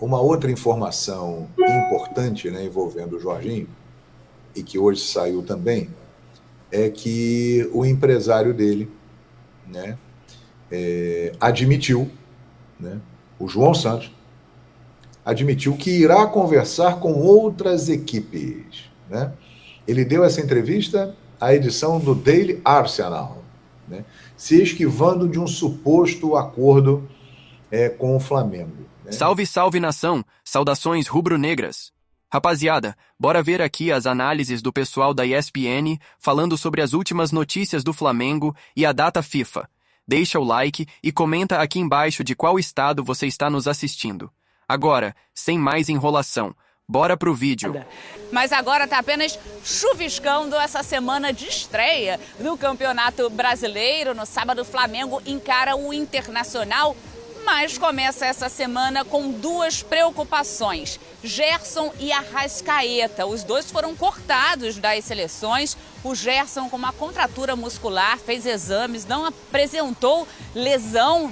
Uma outra informação importante, né, envolvendo o Jorginho, e que hoje saiu também, é que o empresário dele, né, admitiu, né, o João Santos, admitiu que irá conversar com outras equipes. Né? Ele deu essa entrevista à edição do Daily Arsenal, né, se esquivando de um suposto acordo com o Flamengo. Né? Salve, salve, nação! Saudações rubro-negras! Rapaziada, bora ver aqui as análises do pessoal da ESPN falando sobre as últimas notícias do Flamengo e a data FIFA. Deixa o like e comenta aqui embaixo de qual estado você está nos assistindo. Agora, sem mais enrolação, bora pro vídeo. Mas agora tá apenas chuviscando essa semana de estreia no Campeonato Brasileiro. No sábado, o Flamengo encara o Internacional, mas começa essa semana com duas preocupações: Gerson e Arrascaeta. Os dois foram cortados das seleções. O Gerson, com uma contratura muscular, fez exames, não apresentou lesão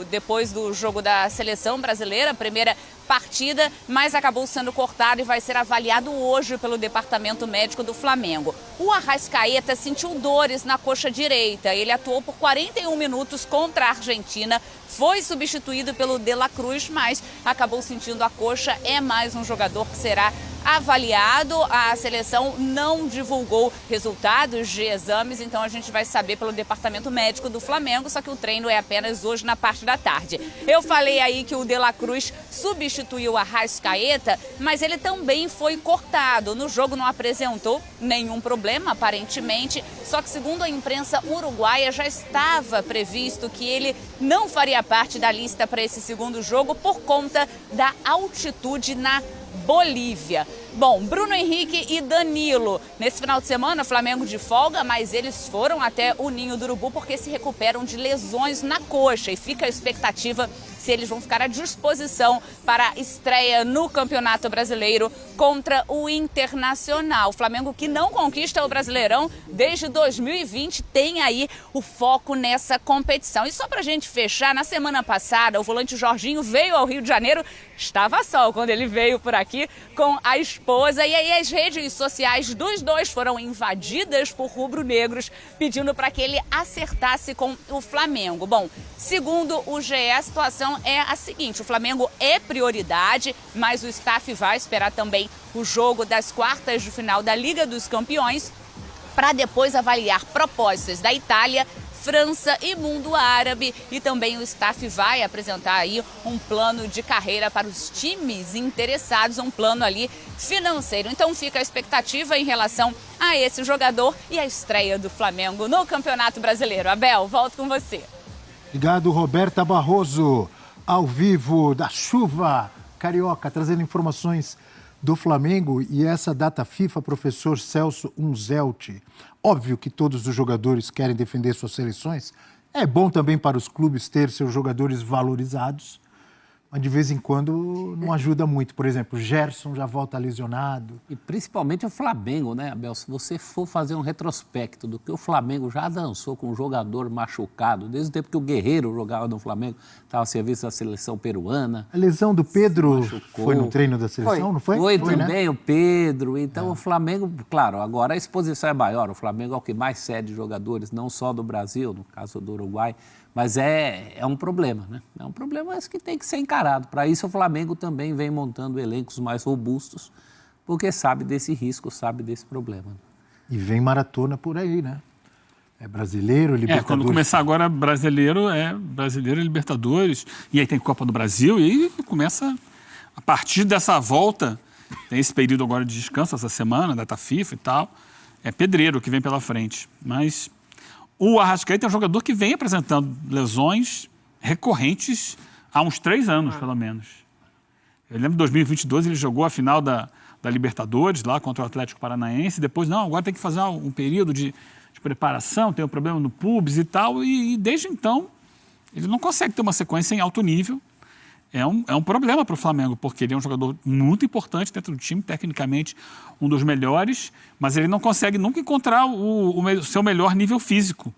depois do jogo da seleção brasileira, primeira partida, mas acabou sendo cortado e vai ser avaliado hoje pelo departamento médico do Flamengo. O Arrascaeta sentiu dores na coxa direita. Ele atuou por 41 minutos contra a Argentina, foi substituído pelo De La Cruz, mas acabou sentindo a coxa. É mais um jogador que será avaliado. A seleção não divulgou resultados de exames, então a gente vai saber pelo departamento médico do Flamengo, só que o treino é apenas hoje na parte da tarde. Eu falei aí que o De La Cruz substituiu a Arrascaeta, mas ele também foi cortado. No jogo não apresentou nenhum problema, aparentemente, só que segundo a imprensa uruguaia já estava previsto que ele não faria parte da lista para esse segundo jogo por conta da altitude na Bolívia. Bom, Bruno Henrique e Danilo. Nesse final de semana, Flamengo de folga, mas eles foram até o Ninho do Urubu porque se recuperam de lesões na coxa e fica a expectativa se eles vão ficar à disposição para a estreia no Campeonato Brasileiro contra o Internacional. O Flamengo, que não conquista o Brasileirão desde 2020, tem aí o foco nessa competição. E só pra gente fechar, na semana passada, o volante Jorginho veio ao Rio de Janeiro, estava sol quando ele veio por aqui com a esposa, e aí as redes sociais dos dois foram invadidas por rubro-negros, pedindo para que ele acertasse com o Flamengo. Bom, segundo o GE, a situação é a seguinte: o Flamengo é prioridade, mas o staff vai esperar também o jogo das quartas de final da Liga dos Campeões para depois avaliar propostas da Itália, França e mundo árabe, e também o staff vai apresentar aí um plano de carreira para os times interessados, um plano ali financeiro. Então fica a expectativa em relação a esse jogador e a estreia do Flamengo no Campeonato Brasileiro. Abel, volto com você. Obrigado, Roberta Barroso, ao vivo da chuva carioca, trazendo informações do Flamengo e essa data FIFA, professor Celso Unzelt. Óbvio que todos os jogadores querem defender suas seleções. É bom também para os clubes ter seus jogadores valorizados, mas de vez em quando não ajuda muito. Por exemplo, o Gerson já volta lesionado. E principalmente o Flamengo, né, Abel? Se você for fazer um retrospecto do que o Flamengo já dançou com um jogador machucado, desde o tempo que o Guerreiro jogava no Flamengo, estava a serviço da seleção peruana. A lesão do Pedro foi no treino da seleção, não foi? Foi também, né? O Pedro. Então o Flamengo, claro, agora a exposição é maior. O Flamengo é o que mais cede jogadores, não só do Brasil, no caso do Uruguai. Mas é um problema, né? É um problema que tem que ser encarado. Para isso, o Flamengo também vem montando elencos mais robustos, porque sabe desse risco, sabe desse problema. E vem maratona por aí, né? É brasileiro, Libertadores. Quando começar agora brasileiro e Libertadores. E aí tem Copa do Brasil, e aí começa, a partir dessa volta, tem esse período agora de descanso, essa semana, data FIFA e tal. É pedreiro que vem pela frente. Mas o Arrascaeta é um jogador que vem apresentando lesões recorrentes há uns 3 anos, pelo menos. Eu lembro de 2022, ele jogou a final da Libertadores, lá contra o Atlético Paranaense. Depois, não, agora tem que fazer um período de preparação, tem um problema no pubis e tal. E desde então, ele não consegue ter uma sequência em alto nível. É um problema para o Flamengo, porque ele é um jogador muito importante dentro do time, tecnicamente um dos melhores, mas ele não consegue nunca encontrar o seu melhor nível físico.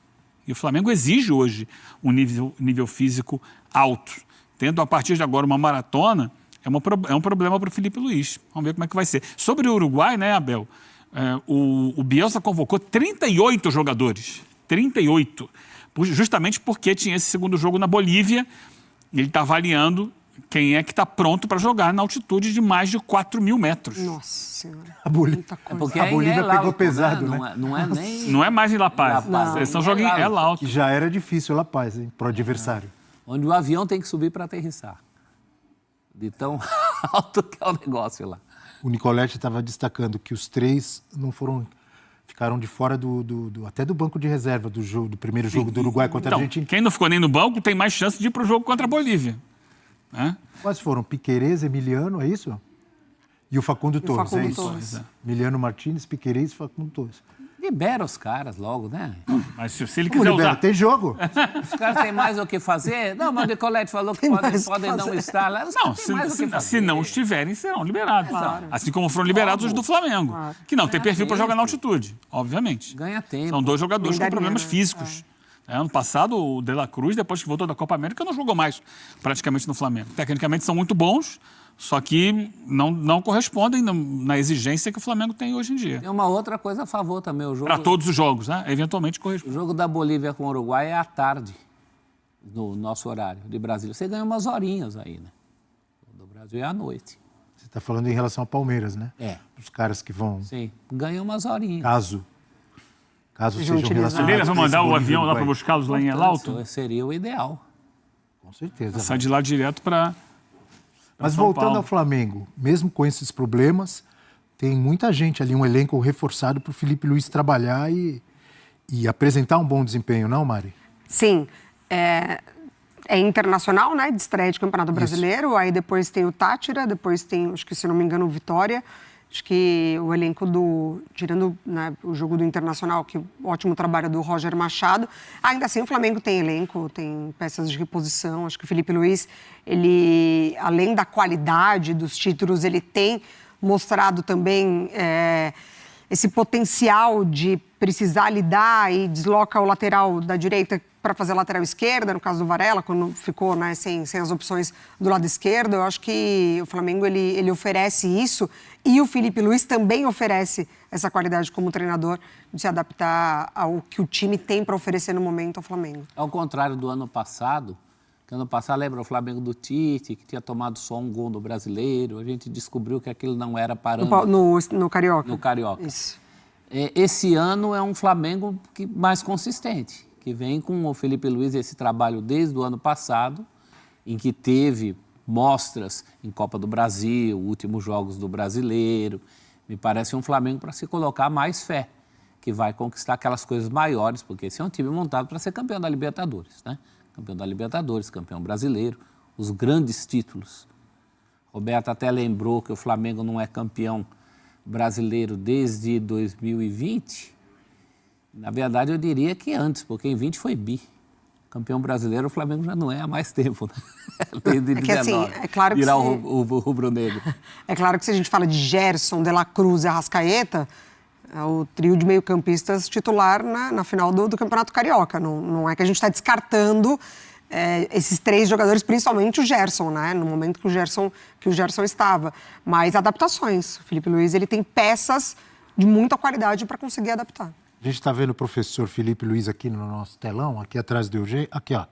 E o Flamengo exige hoje um nível físico alto. Tendo a partir de agora uma maratona, é um problema para o Felipe Luiz. Vamos ver como é que vai ser. Sobre o Uruguai, né, Abel? O Bielsa convocou 38 jogadores. 38. Justamente porque tinha esse segundo jogo na Bolívia. Ele está avaliando quem é que está pronto para jogar na altitude de mais de 4.000 metros. Nossa Senhora. A Bolívia, Porque a Bolívia pegou pesado, né? Não é nem... Não é mais em La Paz. La Paz. Eles estão jogando em El Alto. que já era difícil La Paz, hein, pro adversário. Onde o avião tem que subir para aterrissar. De tão alto que é o negócio lá. O Nicoletti estava destacando que os 3 não foram... Ficaram de fora até do banco de reserva do primeiro jogo do Uruguai contra a Argentina. Quem não ficou nem no banco tem mais chance de ir para o jogo contra a Bolívia. Né? Quais foram? Piquerez, Emiliano, é isso? E o Facundo Torres, Facundo é isso? Torres. Emiliano Martínez, Piquerez e Facundo Torres. Libera os caras logo, né? Mas se ele Como quiser libera? usar... Tem jogo. Os caras têm mais o que fazer? Não, mas o Nicoletti falou que podem não estar lá. Os Não, caras têm mais o que fazer. se não estiverem, serão liberados. Claro. Assim como foram liberados os do Flamengo, que não tem perfil para jogar na altitude, obviamente. Ganha tempo. São 2 jogadores com Daria, problemas né? físicos. Ano passado, o De La Cruz, depois que voltou da Copa América, não jogou mais praticamente no Flamengo. Tecnicamente são muito bons, só que não correspondem na exigência que o Flamengo tem hoje em dia. Tem uma outra coisa a favor também. O jogo, Para todos os jogos, né? Eventualmente corresponde. o jogo da Bolívia com o Uruguai é à tarde, no nosso horário de Brasília. Você ganha umas horinhas aí, né? O do Brasil é à noite. Você está falando em relação ao Palmeiras, né? É. Os caras que vão, Sim, ganha umas horinhas. caso sejam utilizar. relacionados... Eles vão a esse mandar o Bolívia e avião lá Uruguai. para buscá-los lá em El Alto? Isso seria o ideal. Com certeza. Sai de lá direto para Mas São voltando Paulo. ao Flamengo, mesmo com esses problemas, tem muita gente ali, um elenco reforçado para o Felipe Luiz trabalhar e apresentar um bom desempenho, não, Mari? Sim, é internacional, né? De estreia de Campeonato Brasileiro. Aí depois tem o Tátira, depois tem, acho que se não me engano, o Vitória. Acho que o elenco tirando, né, o jogo do Internacional, que ótimo trabalho do Roger Machado. Ainda assim, o Flamengo tem elenco, tem peças de reposição. Acho que o Felipe Luiz, ele, além da qualidade dos títulos, ele tem mostrado também esse potencial de precisar lidar e desloca o lateral da direita para fazer a lateral esquerda, no caso do Varela, quando ficou, né, sem as opções do lado esquerdo. Eu acho que o Flamengo ele oferece isso e o Felipe Luiz também oferece essa qualidade como treinador de se adaptar ao que o time tem para oferecer no momento ao Flamengo. Ao contrário do ano passado, que ano passado lembra o Flamengo do Tite, que tinha tomado só um gol no Brasileiro, a gente descobriu que aquilo não era parâmetro No Carioca. no Carioca. Isso. Esse ano é um Flamengo mais consistente, que vem com o Felipe Luiz esse trabalho desde o ano passado, em que teve mostras em Copa do Brasil, últimos jogos do Brasileiro. Me parece um Flamengo para se colocar mais fé, que vai conquistar aquelas coisas maiores, porque esse é um time montado para ser campeão da Libertadores, né? Campeão da Libertadores, campeão brasileiro, os grandes títulos. Roberto até lembrou que o Flamengo não é campeão brasileiro desde 2020. Na verdade, eu diria que antes, porque em 20 foi bi. Campeão brasileiro, o Flamengo já não é há mais tempo, né? Desde 19. Assim, é claro que virar o rubro-negro. É claro que se a gente fala de Gerson, De La Cruz e Arrascaeta, é o trio de meio-campistas titular na final do Campeonato Carioca. Não é que a gente está descartando esses 3 jogadores, principalmente o Gerson, né? No momento que o Gerson estava. Mas adaptações. O Felipe Luiz ele tem peças de muita qualidade para conseguir adaptar. A gente está vendo o professor Felipe Luiz aqui no nosso telão, aqui atrás do Eugênio. Aqui, ó.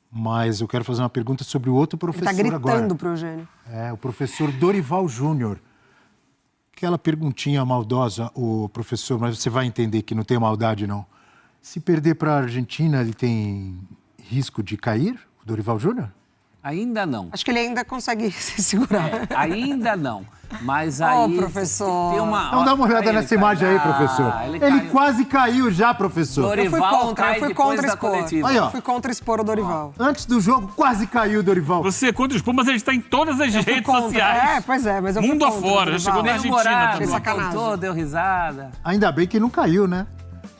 Mas eu quero fazer uma pergunta sobre o outro professor agora. Ele está gritando para o Eugênio. O professor Dorival Júnior. Aquela perguntinha maldosa, o professor, mas você vai entender que não tem maldade, não. Se perder para a Argentina, ele tem risco de cair, o Dorival Júnior? Ainda não. Acho que ele ainda consegue se segurar. Ainda não. Mas aí... professor. Tem uma... Então dá uma olhada nessa imagem aí, professor. Ele quase caiu já, professor. Dorival cai eu fui depois contra da expor. coletiva. Aí, ó. Eu fui contra expor o Dorival. Antes do jogo, quase caiu o Dorival. Você é contra os Pumas, ele está em todas as redes sociais. Pois é, mas eu fui Mundo contra o afora, Dorival. chegou na Argentina Bem-humorado, também. sacanagem. contou, deu risada. Ainda bem que não caiu, né?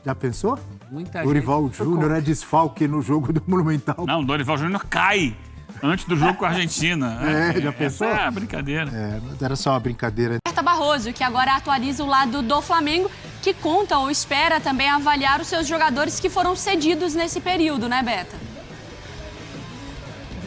Já pensou? Muita Dorival gente... Júnior é desfalque no jogo do Monumental. Não, o Dorival Júnior cai antes do jogo com a Argentina. Já pensou? Essa é a brincadeira. Mas era só uma brincadeira. Roberta Barroso, que agora atualiza o lado do Flamengo, que conta ou espera também avaliar os seus jogadores que foram cedidos nesse período, né, Beta?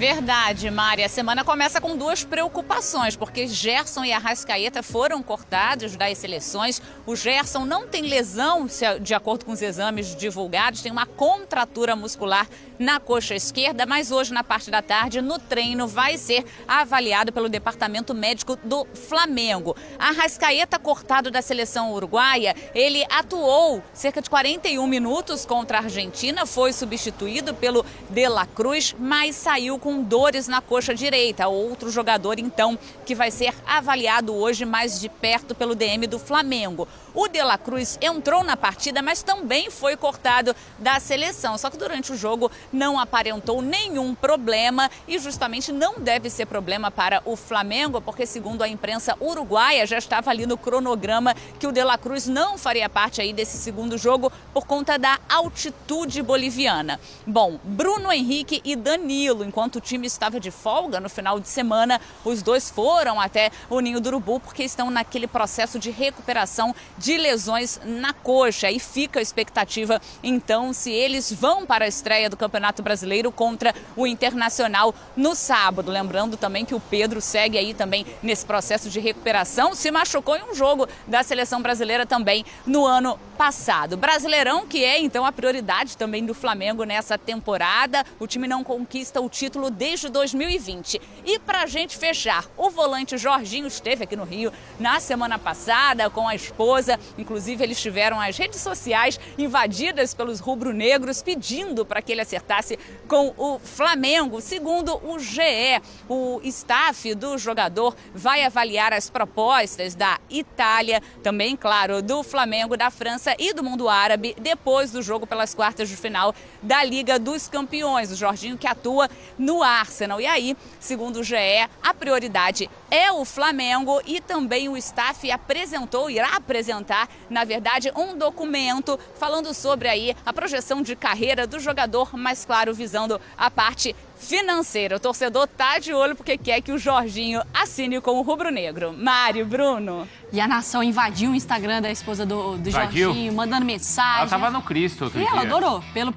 Verdade, Mari. A semana começa com duas preocupações, porque Gerson e Arrascaeta foram cortados das seleções. O Gerson não tem lesão, de acordo com os exames divulgados, tem uma contratura muscular na coxa esquerda, mas hoje, na parte da tarde, no treino, vai ser avaliado pelo departamento médico do Flamengo. Arrascaeta, cortado da seleção uruguaia, ele atuou cerca de 41 minutos contra a Argentina, foi substituído pelo De La Cruz, mas saiu com dores na coxa direita. Outro jogador, então, que vai ser avaliado hoje mais de perto pelo DM do Flamengo. O De La Cruz entrou na partida, mas também foi cortado da seleção. Só que durante o jogo não aparentou nenhum problema e justamente não deve ser problema para o Flamengo, porque segundo a imprensa uruguaia já estava ali no cronograma que o De La Cruz não faria parte aí desse segundo jogo por conta da altitude boliviana. Bom, Bruno Henrique e Danilo, enquanto o time estava de folga no final de semana, os dois foram até o Ninho do Urubu porque estão naquele processo de recuperação de lesões na coxa. E fica a expectativa, então, se eles vão para a estreia do Campeonato Brasileiro contra o Internacional no sábado. Lembrando também que o Pedro segue aí também nesse processo de recuperação, se machucou em um jogo da seleção brasileira também no ano passado. Brasileirão, que é então a prioridade também do Flamengo nessa temporada. O time não conquista o título desde 2020. E pra gente fechar, o volante Jorginho esteve aqui no Rio na semana passada com a esposa. Inclusive, eles tiveram as redes sociais invadidas pelos rubro-negros pedindo para que ele acertasse com o Flamengo. Segundo o GE, o staff do jogador vai avaliar as propostas da Itália, também, claro, do Flamengo, da França e do mundo árabe depois do jogo pelas quartas de final da Liga dos Campeões. O Jorginho que atua no Arsenal. E aí, segundo o GE, a prioridade é o Flamengo e também o staff irá apresentar, na verdade, um documento falando sobre aí a projeção de carreira do jogador, mas claro, visando a parte financeira. O torcedor tá de olho porque quer que o Jorginho assine com o rubro-negro. Mário, Bruno. E a nação invadiu o Instagram da esposa do Jorginho, mandando mensagem. Ela tava no Cristo outro dia. Ela adorou. Pelo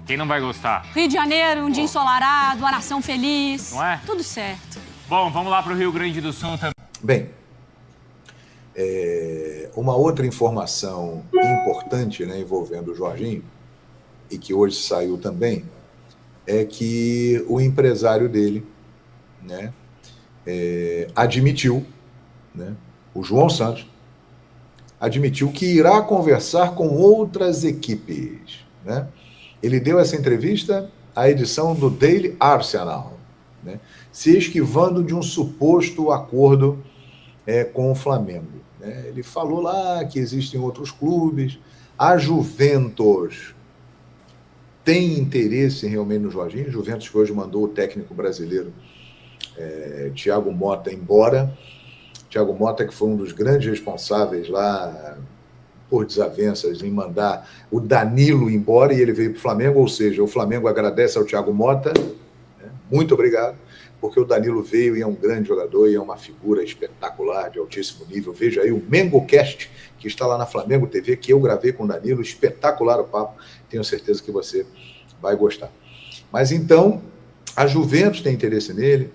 quem não vai gostar? Rio de Janeiro, um dia ensolarado, a nação feliz. Não é? Tudo certo. Bom, vamos lá pro Rio Grande do Sul também. Bem, uma outra informação importante, né, envolvendo o Jorginho, e que hoje saiu também, é que o empresário dele, né, admitiu, né, o João Santos, admitiu que irá conversar com outras equipes. Né? Ele deu essa entrevista à edição do Daily Arsenal, né, se esquivando de um suposto acordo com o Flamengo. Né? Ele falou lá que existem outros clubes, a Juventus tem interesse realmente no Jorginho, Juventus que hoje mandou o técnico brasileiro Thiago Motta embora. Thiago Motta, que foi um dos grandes responsáveis lá por desavenças em mandar o Danilo embora, e ele veio para o Flamengo, ou seja, o Flamengo agradece ao Thiago Motta, né? Muito obrigado, porque o Danilo veio e é um grande jogador e é uma figura espetacular, de altíssimo nível. Veja aí o MengoCast, que está lá na Flamengo TV, que eu gravei com o Danilo, espetacular o papo, tenho certeza que você vai gostar. Mas então, a Juventus tem interesse nele,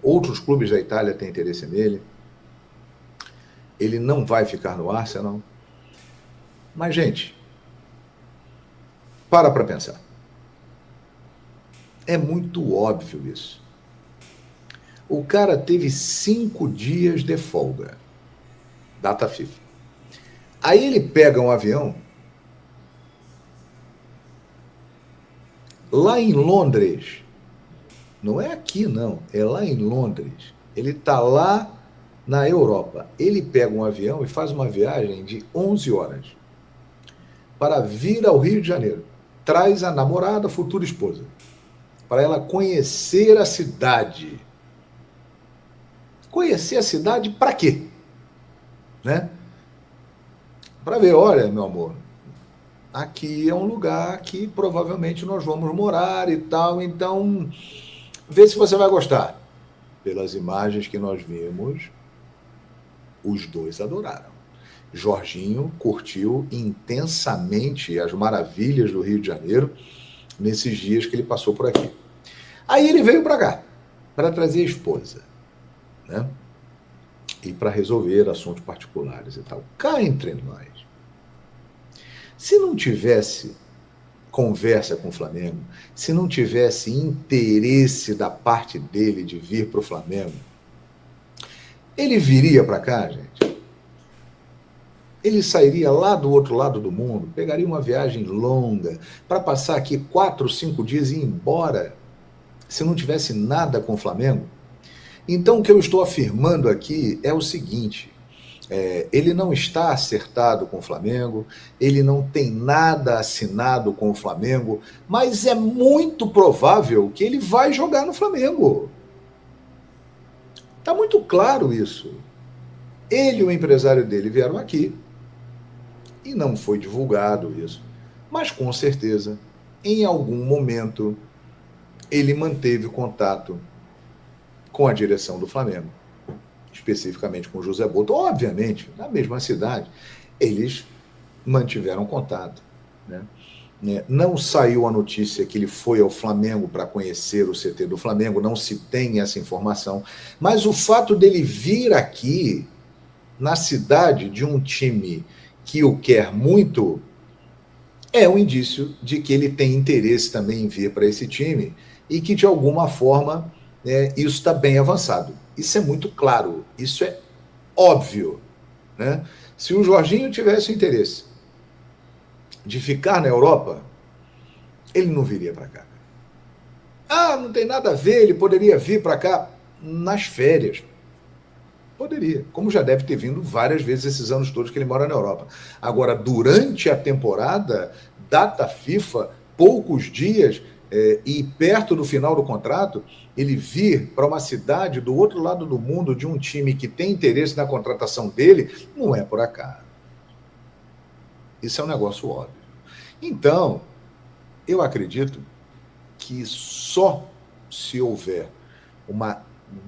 outros clubes da Itália têm interesse nele, ele não vai ficar no Arsenal. Mas, gente, para pensar. É muito óbvio isso. O cara teve 5 dias de folga, data FIFA. Aí ele pega um avião lá em Londres. Não é aqui, não. É lá em Londres. Ele está lá na Europa. Ele pega um avião e faz uma viagem de 11 horas para vir ao Rio de Janeiro. Traz a namorada, futura esposa, para ela conhecer a cidade. Conhecer a cidade para quê? Né? Para ver, olha, meu amor, aqui é um lugar que provavelmente nós vamos morar e tal, então vê se você vai gostar. Pelas imagens que nós vimos, os dois adoraram. Jorginho curtiu intensamente as maravilhas do Rio de Janeiro, nesses dias que ele passou por aqui. Aí ele veio para cá, para trazer a esposa, né? E para resolver assuntos particulares e tal. Cá entre nós, se não tivesse conversa com o Flamengo, se não tivesse interesse da parte dele de vir para o Flamengo, ele viria para cá, gente? Ele sairia lá do outro lado do mundo, pegaria uma viagem longa para passar aqui 4, 5 dias e ir embora, se não tivesse nada com o Flamengo? Então, o que eu estou afirmando aqui é o seguinte: ele não está acertado com o Flamengo, ele não tem nada assinado com o Flamengo, mas é muito provável que ele vai jogar no Flamengo. Está muito claro isso. Ele e o empresário dele vieram aqui e não foi divulgado isso, mas com certeza, em algum momento, ele manteve contato com a direção do Flamengo, especificamente com o José Boto. Obviamente, na mesma cidade, eles mantiveram contato, né? Não saiu a notícia que ele foi ao Flamengo para conhecer o CT do Flamengo, não se tem essa informação, mas o fato dele vir aqui, na cidade de um time que o quer muito, é um indício de que ele tem interesse também em vir para esse time e que, de alguma forma, isso está bem avançado. Isso é muito claro, isso é óbvio, né? Se o Jorginho tivesse o interesse de ficar na Europa, ele não viria para cá. Ah, não tem nada a ver, ele poderia vir para cá nas férias. Poderia, como já deve ter vindo várias vezes esses anos todos que ele mora na Europa. Agora, durante a temporada, data FIFA, poucos dias, e perto do final do contrato, ele vir para uma cidade do outro lado do mundo de um time que tem interesse na contratação dele, não é por acaso. Isso é um negócio óbvio. Então, eu acredito que só se houver uma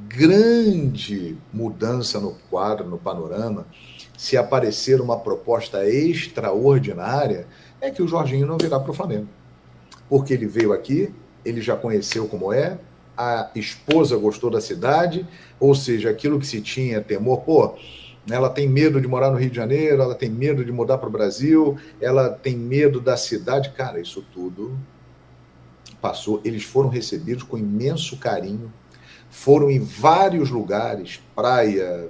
grande mudança no quadro, no panorama, se aparecer uma proposta extraordinária, é que o Jorginho não virá para o Flamengo. Porque ele veio aqui, ele já conheceu como é, a esposa gostou da cidade, ou seja, aquilo que se tinha temor, ela tem medo de morar no Rio de Janeiro, ela tem medo de mudar para o Brasil, ela tem medo da cidade. Cara, isso tudo passou. Eles foram recebidos com imenso carinho, foram em vários lugares, praia,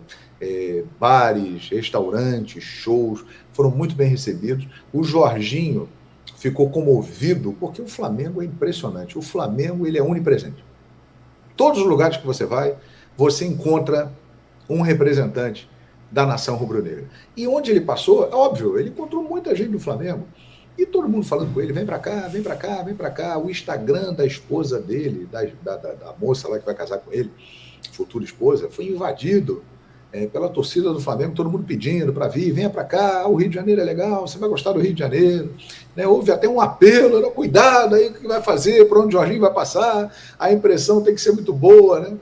bares, restaurantes, shows, foram muito bem recebidos. O Jorginho ficou comovido, porque o Flamengo é impressionante. O Flamengo, ele é onipresente. Todos os lugares que você vai, você encontra um representante da nação rubro-negra. E onde ele passou, é óbvio, ele encontrou muita gente do Flamengo. E todo mundo falando com ele, vem pra cá, vem pra cá, vem pra cá. O Instagram da esposa dele, da moça lá que vai casar com ele, futura esposa, foi invadido pela torcida do Flamengo, todo mundo pedindo para vir, venha para cá, o Rio de Janeiro é legal, você vai gostar do Rio de Janeiro. Houve até um apelo, cuidado aí, o que vai fazer, para onde o Jorginho vai passar, a impressão tem que ser muito boa, né?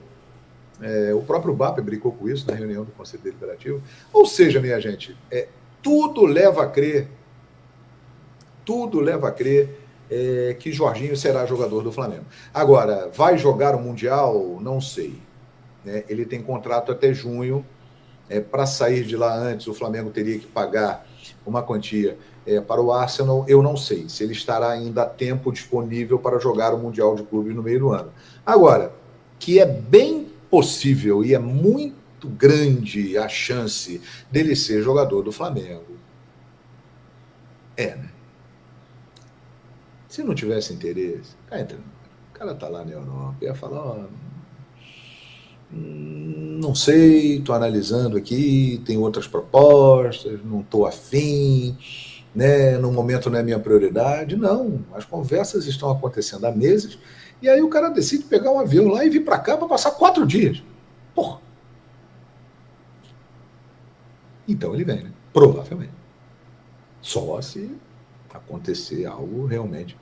O próprio BAP brincou com isso na reunião do Conselho Deliberativo. Ou seja, minha gente, tudo leva a crer que Jorginho será jogador do Flamengo. Agora, vai jogar o Mundial? Não sei. Ele tem contrato até junho. Para sair de lá antes, o Flamengo teria que pagar uma quantia para o Arsenal. Eu não sei se ele estará ainda a tempo disponível para jogar o Mundial de Clubes no meio do ano. Agora, que é bem possível e é muito grande a chance dele ser jogador do Flamengo. Né? Se não tivesse interesse, o cara tá lá na Europa, ia falar, não sei, estou analisando aqui, tem outras propostas, não estou afim, né? No momento não é minha prioridade. Não, as conversas estão acontecendo há meses, e aí o cara decide pegar um avião lá e vir para cá para passar 4 dias. Porra! Então ele vem, né? Provavelmente. Só se acontecer algo realmente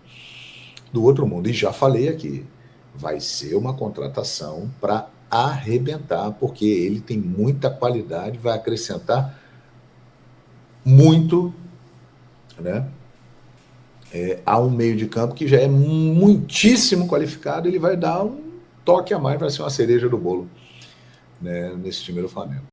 do outro mundo. E já falei aqui, vai ser uma contratação para arrebentar, porque ele tem muita qualidade, vai acrescentar muito, né, há um meio de campo que já é muitíssimo qualificado, ele vai dar um toque a mais, vai ser uma cereja do bolo, né, nesse time do Flamengo.